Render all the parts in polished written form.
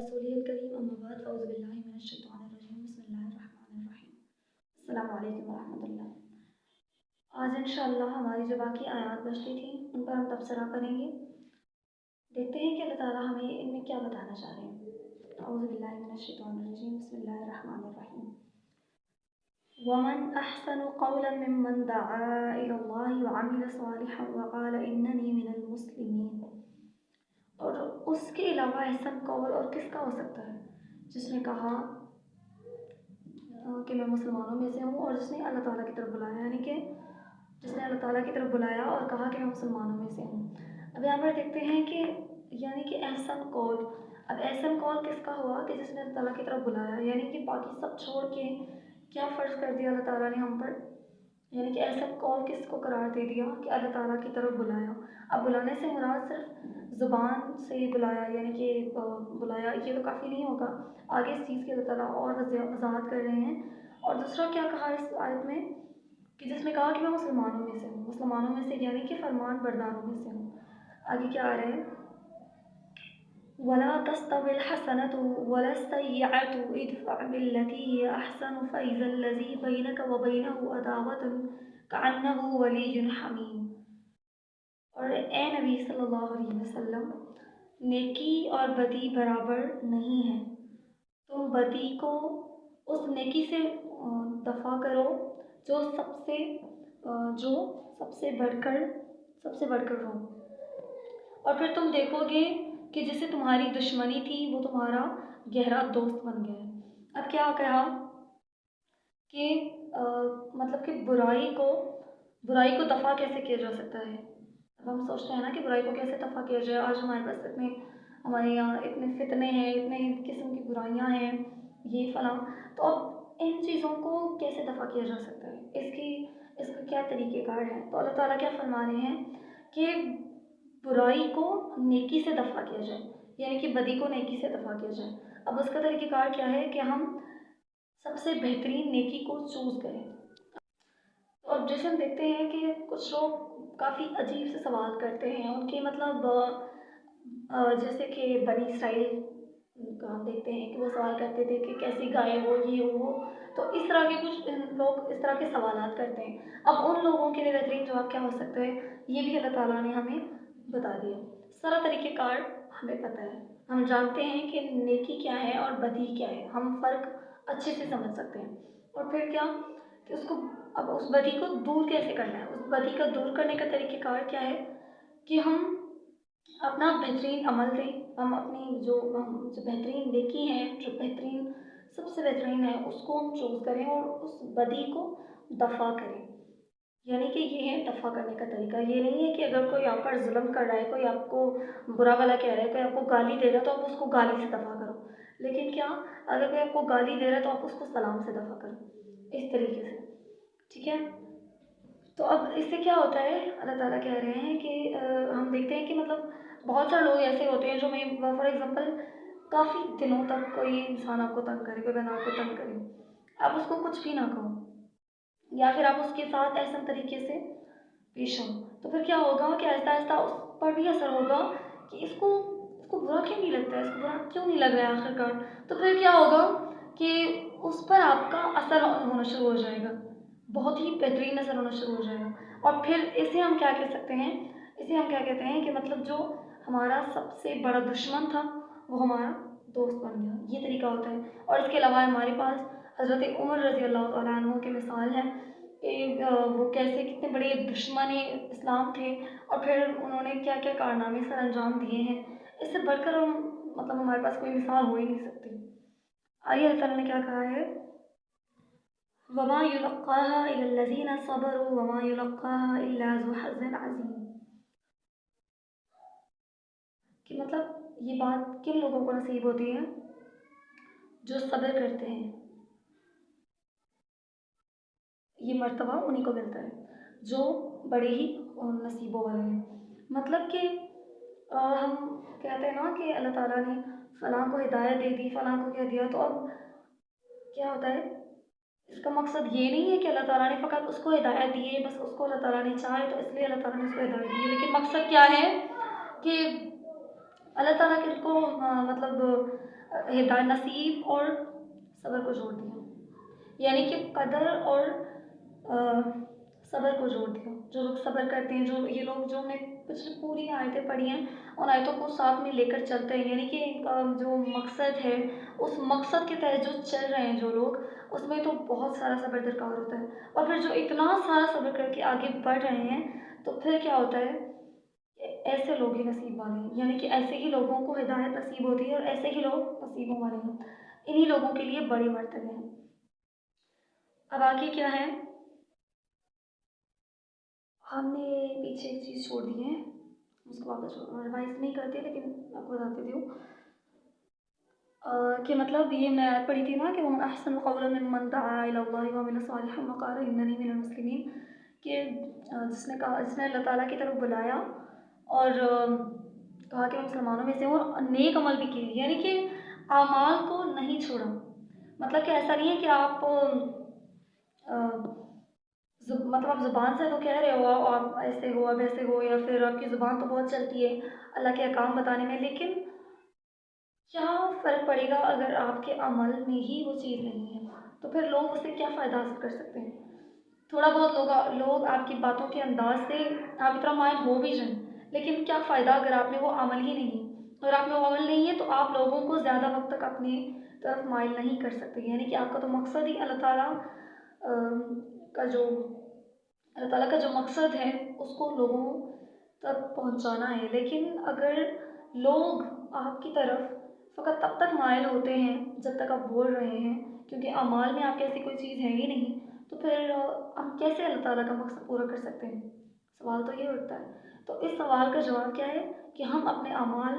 رسوله الكريم أما بعد أعوذ بالله من الشيطان الرجيم بسم الله الرحمن الرحیم السلام علیکم ورحمۃ اللہ۔ آج انشاءاللہ ہماری جو باقی آیات بچتی تھیں ان پر ہم تبصرہ کریں گے، دیکھتے ہیں کہ اللہ تعالیٰ ہمیں ان میں کیا بتانا چاہ رہے ہیں۔ اعوذ باللہ من الشیطان الرجیم بسم اللہ الرحمن الرحیم ومن احسن قولا ممن دعا الى اللہ وعمل صالحا وقال اننی من المسلمین۔ اور اس کے علاوہ احسن قول اور کس کا ہو سکتا ہے؟ جس نے کہا کہ میں مسلمانوں میں سے ہوں، اور جس نے اللہ تعالیٰ کی طرف بلایا، یعنی کہ جس نے اللہ تعالیٰ کی طرف بلایا اور کہا کہ میں مسلمانوں میں سے ہوں۔ اب یہاں پر دیکھتے ہیں کہ یعنی کہ احسن قول، اب احسن قول کس کا ہوا کہ جس نے اللہ تعالیٰ کی طرف بلایا، یعنی کہ باقی سب چھوڑ کے کیا فرض کر دیا اللہ تعالیٰ نے ہم پر، یعنی کہ احسن قول کس کو قرار دے دیا کہ اللہ تعالیٰ کی طرف بلایا۔ اب بلانے سے مراد صرف زبان سے بلایا، یعنی کہ بلایا یہ تو کافی نہیں ہوگا، آگے اس چیز کی اللہ تعالیٰ اور وضاحت کر رہے ہیں۔ اور دوسرا کیا کہا اس آیت میں کہ جس نے کہا کہ میں مسلمانوں میں سے ہوں، مسلمانوں میں سے یعنی کہ فرمان برداروں میں سے ہوں۔ آگے کیا آ رہے ہیں؟ وَلَا تَسْتَوِي الْحَسَنَةُ وَلَا السَّيِّئَةُ ادْفَعْ بِالَّتِي هِيَ أَحْسَنُ فَإِذَا الَّذِي بَيْنَكَ وَبَيْنَهُ عَدَاوَةٌ كَأَنَّهُ وَلِيٌّ حَمِيمٌ۔ اور اے نبی صلی اللہ علیہ وسلم، نیکی اور بدی برابر نہیں ہے، تم بدی کو اس نیکی سے دفع کرو جو سب سے بڑھ کر ہو، اور پھر تم دیکھو گے کہ جسے تمہاری دشمنی تھی وہ تمہارا گہرا دوست بن گیا۔ اب کیا کہا کہ مطلب کہ برائی کو دفع کیسے کیا جا سکتا ہے۔ اب ہم سوچتے ہیں نا کہ برائی کو کیسے دفع کیا جائے، آج ہمارے پاس ہمارے یہاں اتنے فتنے ہیں، اتنے قسم کی برائیاں ہیں، یہ فلاں، تو اب ان چیزوں کو کیسے دفع کیا جا سکتا ہے، اس کا کیا طریقہ کار ہے؟ تو اللہ تعالیٰ کیا فرما رہے ہیں کہ برائی کو نیکی سے دفع کیا جائے، یعنی کہ بدی کو نیکی سے دفع کیا جائے۔ اب اس کا طریقہ کار کیا ہے کہ ہم سب سے بہترین نیکی کو چوز کریں۔ اور جیسے ہم دیکھتے ہیں کہ کچھ لوگ کافی عجیب سے سوال کرتے ہیں، ان کے مطلب جیسے کہ بنی اسرائیل کا ہم دیکھتے ہیں کہ وہ سوال کرتے تھے کہ کیسی گائے ہو، یہ ہو وہ، تو اس طرح کے کچھ لوگ اس طرح کے سوالات کرتے ہیں۔ اب ان لوگوں کے لیے بہترین جواب کیا ہو سکتا ہے، یہ بھی اللہ تعالیٰ نے ہمیں بتا دیا۔ سارا طریقہ کار ہمیں پتہ ہے، ہم جانتے ہیں کہ نیکی کیا ہے اور بدی کیا ہے، ہم فرق اچھے سے سمجھ سکتے ہیں۔ اور پھر کیا کہ اب اس بدی کو دور کیسے کرنا ہے، اس بدی کا دور کرنے کا طریقہ کار کیا ہے کہ ہم اپنا بہترین عمل دیں، ہم اپنی جو بہترین نیکی ہے، جو سب سے بہترین ہے، اس کو ہم چوز کریں اور اس بدی کو دفع کریں۔ یعنی کہ یہ ہے دفع کرنے کا طریقہ۔ یہ نہیں ہے کہ اگر کوئی آپ پر ظلم کر رہا ہے، کوئی آپ کو برا بھلا کہہ رہا ہے، کوئی آپ کو گالی دے رہا ہے تو آپ اس کو گالی سے دفع کرو، لیکن کیا اگر کوئی آپ کو گالی دے رہا ہے تو آپ اس کو سلام سے دفع کرو، اس طریقے سے، ٹھیک ہے۔ تو اب اس سے کیا ہوتا ہے، اللہ تعالیٰ کہہ رہے ہیں کہ ہم دیکھتے ہیں کہ مطلب بہت سارے لوگ ایسے ہوتے ہیں جو فار ایگزامپل کافی دنوں تک کوئی انسان آپ کو تنگ کرے، کوئی بندہ آپ کو تنگ کرے، آپ اس کو کچھ بھی نہ کہو، یا پھر آپ اس کے ساتھ ایسے طریقے سے پیش ہو، تو پھر کیا ہوگا کہ آہستہ آہستہ اس پر بھی اثر ہوگا کہ اس کو برا کیوں نہیں لگتا ہے، اس کو برا کیوں نہیں لگ رہا ہے آخر کار، تو پھر کیا ہوگا کہ اس پر آپ کا اثر ہونا شروع ہو جائے گا، بہت ہی بہترین اثر ہونا شروع ہو جائے گا۔ اور پھر اسے ہم کیا کہہ سکتے ہیں، کہتے ہیں کہ مطلب جو ہمارا سب سے بڑا دشمن تھا وہ ہمارا دوست بن گیا، یہ طریقہ ہوتا ہے۔ اور اس کے علاوہ ہمارے پاس حضرت عمر رضی اللہ تعالیٰ عنہ کی مثال ہے کہ وہ کیسے کتنے بڑے دشمن اسلام تھے، اور پھر انہوں نے کیا کیا کارنامے سر انجام دیے ہیں، اس سے بڑھ کر مطلب ہمارے پاس کوئی مثال ہو ہی نہیں سکتی۔ آئیے اللہ تعالیٰ نے کیا کہا ہے، وَمَا يُلَقَّاهَا إِلَّا الَّذِينَ صَبَرُوا وَمَا يُلَقَّاهَا إِلَّا ذُو حَظٍّ عَظِيمٍ، کہ مطلب یہ بات کن لوگوں کو نصیب ہوتی ہے، جو صبر کرتے ہیں، یہ مرتبہ انہیں کو ملتا ہے جو بڑے ہی نصیبوں والے ہیں۔ مطلب کہ ہم کہتے ہیں نا کہ اللہ تعالیٰ نے فلاں کو ہدایت دے دی، فلاں کو کہہ دیا، تو اب کیا ہوتا ہے، اس کا مقصد یہ نہیں ہے کہ اللہ تعالیٰ نے فقط اس کو ہدایت دی ہے، بس اس کو اللہ تعالیٰ نے چاہے تو اس لیے اللہ تعالیٰ نے اس کو ہدایت دی ہے، لیکن مقصد کیا ہے کہ اللہ تعالیٰ کے کو مطلب ہدایت نصیب اور صبر کو جوڑ دیا، یعنی کہ قدر اور صبر کو جوڑ دیا۔ جو لوگ صبر کرتے ہیں، جو یہ لوگ جو ہم نے پچھلی پوری آیتیں پڑھی ہیں، ان آیتوں کو ساتھ میں لے کر چلتے ہیں، یعنی کہ جو مقصد ہے اس مقصد کے تحت جو چل رہے ہیں جو لوگ، اس میں تو بہت سارا صبر درکار ہوتا ہے۔ اور پھر جو اتنا سارا صبر کر کے آگے بڑھ رہے ہیں تو پھر کیا ہوتا ہے، ایسے لوگ ہی نصیب والے ہیں، یعنی کہ ایسے ہی لوگوں کو ہدایت نصیب ہوتی ہے اور ایسے ہی لوگ نصیبوں والے ہیں، انہی لوگوں کے لیے بڑے مرتبے ہیں۔ اب آگے کیا ہے، ہم نے پیچھے ایک چیز چھوڑ دی ہے، اس کو واپس ریوائز نہیں کرتے لیکن آپ کو بتاتی ہوں کہ مطلب یہ میں آیت پڑھی تھی نا کہ وَمَنْ أَحْسَنُ قَوْلًا مِّمَّنْ دَعَا إِلَى اللَّهِ وَعَمِلَ صَالِحًا وَقَالَ إِنَّنِي مِنَ الْمُسْلِمِينَ، کہ جس نے کہا، جس نے اللہ تعالیٰ کی طرف بلایا اور کہا کہ میں مسلمانوں میں سے ہوں اور نیک عمل بھی کیے، یعنی کہ اعمال کو نہیں چھوڑا۔ مطلب کہ ایسا نہیں ہے کہ آپ مطلب آپ زبان سے تو کہہ رہے ہو آپ ایسے ہو اب ایسے ہو، یا پھر آپ کی زبان تو بہت چلتی ہے اللہ کے احکام بتانے میں، لیکن کیا فرق پڑے گا اگر آپ کے عمل میں ہی وہ چیز نہیں ہے؟ تو پھر لوگ اس سے کیا فائدہ حاصل کر سکتے ہیں؟ تھوڑا بہت لوگ آپ کی باتوں کے انداز سے آپ کی طرح مائل ہو بھی جائیں، لیکن کیا فائدہ اگر آپ میں وہ عمل ہی نہیں ہے؟ اور آپ میں وہ عمل نہیں ہے تو آپ لوگوں کو زیادہ وقت تک اپنے طرف مائل نہیں کر سکتے، یعنی کہ آپ کا تو مقصد ہی اللہ تعالیٰ کا جو اللہ تعالیٰ کا جو مقصد ہے اس کو لوگوں تک پہنچانا ہے۔ لیکن اگر لوگ آپ کی طرف فقط تب تک مائل ہوتے ہیں جب تک آپ بول رہے ہیں، کیونکہ اعمال میں آپ کی ایسی کوئی چیز ہے ہی نہیں، تو پھر ہم کیسے اللہ تعالیٰ کا مقصد پورا کر سکتے ہیں؟ سوال تو یہ اٹھتا ہے۔ تو اس سوال کا جواب کیا ہے کہ ہم اپنے اعمال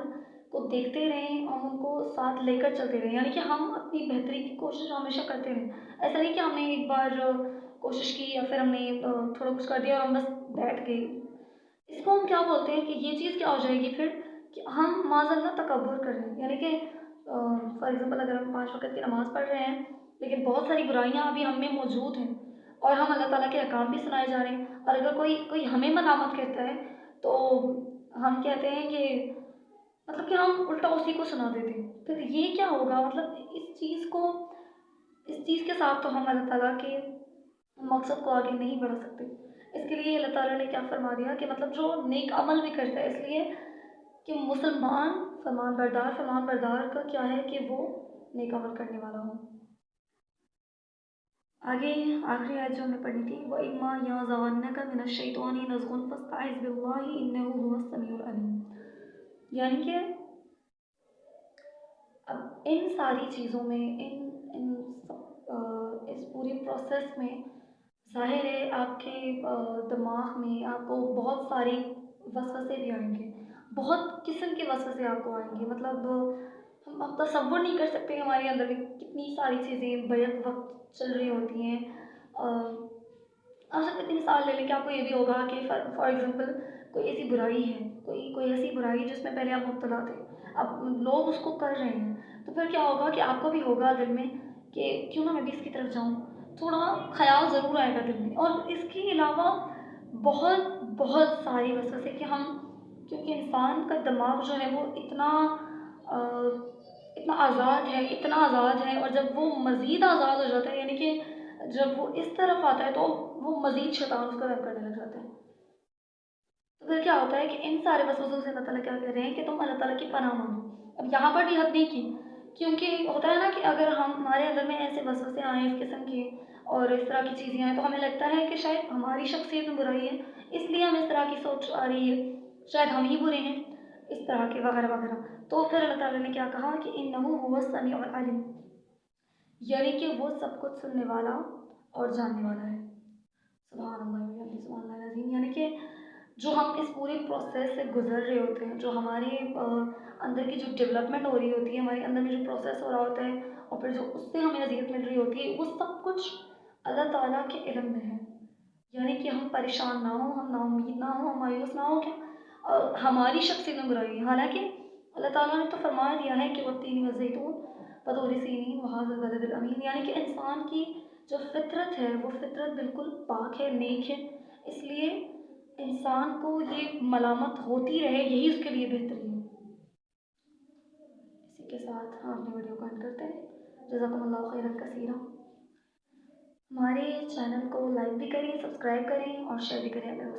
کو دیکھتے رہیں اور ان کو ساتھ لے کر چلتے رہیں، یعنی کہ ہم اپنی بہتری کی کوشش ہمیشہ کرتے رہیں۔ ایسا نہیں کہ ہم نے ایک بار کوشش کی یا پھر ہم نے تھوڑا کچھ کر دیا اور ہم بس بیٹھ گئے۔ اس کو ہم کیا بولتے ہیں کہ یہ چیز کیا ہو جائے گی پھر کہ ہم معاذ اللہ تکبر کر رہے ہیں، یعنی کہ فار ایگزامپل اگر ہم 5 وقت کی نماز پڑھ رہے ہیں لیکن بہت ساری برائیاں ابھی ہم میں موجود ہیں اور ہم اللہ تعالیٰ کے احکام بھی سنائے جا رہے ہیں، اور اگر کوئی ہمیں ملامت کرتا ہے تو ہم کہتے ہیں کہ مطلب کہ ہم الٹا اسی کو سنا دیتے ہیں، پھر یہ کیا ہوگا؟ مطلب اس چیز کے ساتھ تو ہم اللہ تعالیٰ کے مقصد کو آگے نہیں بڑھا سکتے۔ اس کے لیے اللہ تعالیٰ نے کیا فرما دیا کہ مطلب جو نیک عمل بھی کرتا ہے، اس لیے کہ مسلمان فرمان بردار کا کیا ہے کہ وہ نیک عمل کرنے والا ہو۔ آگے آخری آیت جو ہمیں پڑھی تھی، وَإِمَّا يَنزَغَنَّكَ مِنَ الشَّيْطَانِ نَزْغٌ فَاسْتَعِذْ بِاللَّهِ إِنَّهُ هُوَ السَّمِيعُ الْعَلِيمُ، یعنی کہ اب ان ساری چیزوں میں اس پورے پروسیس میں ظاہر ہے آپ کے دماغ میں آپ کو بہت ساری وسوسے بھی آئیں گے، بہت قسم کے وسوسے آپ کو آئیں گے، مطلب ہم تصور نہیں کر سکتے ہمارے اندر میں کتنی ساری چیزیں بیک وقت چل رہی ہوتی ہیں۔ آپ سب اتنی مثال لے لیں کہ آپ کو یہ بھی ہوگا کہ فار ایگزامپل کوئی ایسی برائی ہے، کوئی ایسی برائی جس میں پہلے آپ مبتلا تھے، اب لوگ اس کو کر رہے ہیں، تو پھر کیا ہوگا کہ آپ کو بھی ہوگا دل میں کہ کیوں نہ میں بھی اس کی طرف جاؤں، تھوڑا خیال ضرور آئے گا دل میں۔ اور اس کے علاوہ بہت ساری وسوسے کہ ہم، کیونکہ انسان کا دماغ جو ہے وہ اتنا آزاد ہے اور جب وہ مزید آزاد ہو جاتا ہے، یعنی کہ جب وہ اس طرف آتا ہے تو وہ مزید شیطان اس کا رب کرنے لگ جاتا ہے۔ تو پھر کیا ہوتا ہے کہ ان سارے وسوسوں سے اللہ تعالیٰ کیا کہہ رہے ہیں کہ تم اللہ تعالیٰ کی پناہ مانگو۔ اب یہاں پر بھی حد نہیں کی، کیونکہ ہوتا ہے نا کہ اگر ہمارے اندر میں ایسے وسوسے آئیں اس قسم کے اور اس طرح کی چیزیں آئیں تو ہمیں لگتا ہے کہ شاید ہماری شخصیت میں برائی ہے، اس لیے ہمیں اس طرح کی سوچ آ رہی ہے، شاید ہم ہی برے ہیں، اس طرح کے وغیرہ وغیرہ۔ تو پھر اللہ تعالیٰ نے کیا کہا کہ انہ هو السمیع العلیم، یعنی کہ وہ سب کچھ سننے والا اور جاننے والا ہے۔ سبحان اللہ وبحمدہ، سبحان اللہ العظیم، یعنی کہ جو ہم اس پورے پروسیس سے گزر رہے ہوتے ہیں، جو ہمارے اندر کی جو ڈیولپمنٹ ہو رہی ہوتی ہے، ہمارے اندر میں جو پروسیس ہو رہا ہوتا ہے اور پھر جو اس سے ہمیں اذیت مل رہی ہوتی ہے، وہ سب کچھ اللہ تعالیٰ کے علم میں ہے، یعنی کہ ہم پریشان نہ ہوں، ہم نا امید نہ ہوں، ہم مایوس نہ ہوں کہ ہماری شخصیت میں برائی ہے، حالانکہ اللہ تعالیٰ نے تو فرما دیا ہے کہ وَالتِّينِ وَالزَّيْتُونِ وَطُورِ سِينِينَ وَهَٰذَا الْبَلَدِ الْأَمِينِ، یعنی کہ انسان کی جو فطرت ہے وہ فطرت بالکل پاک ہے، نیک ہے، اس لیے انسان کو یہ ملامت ہوتی رہے یہی اس کے لیے بہترین ہے۔ اسی کے ساتھ ہم اپنی ویڈیو کو اینڈ کرتے ہیں. جزاکم اللہ خیرا کثیرا. ہمارے چینل کو لائک بھی کریں، سبسکرائب کریں اور شیئر بھی کریں.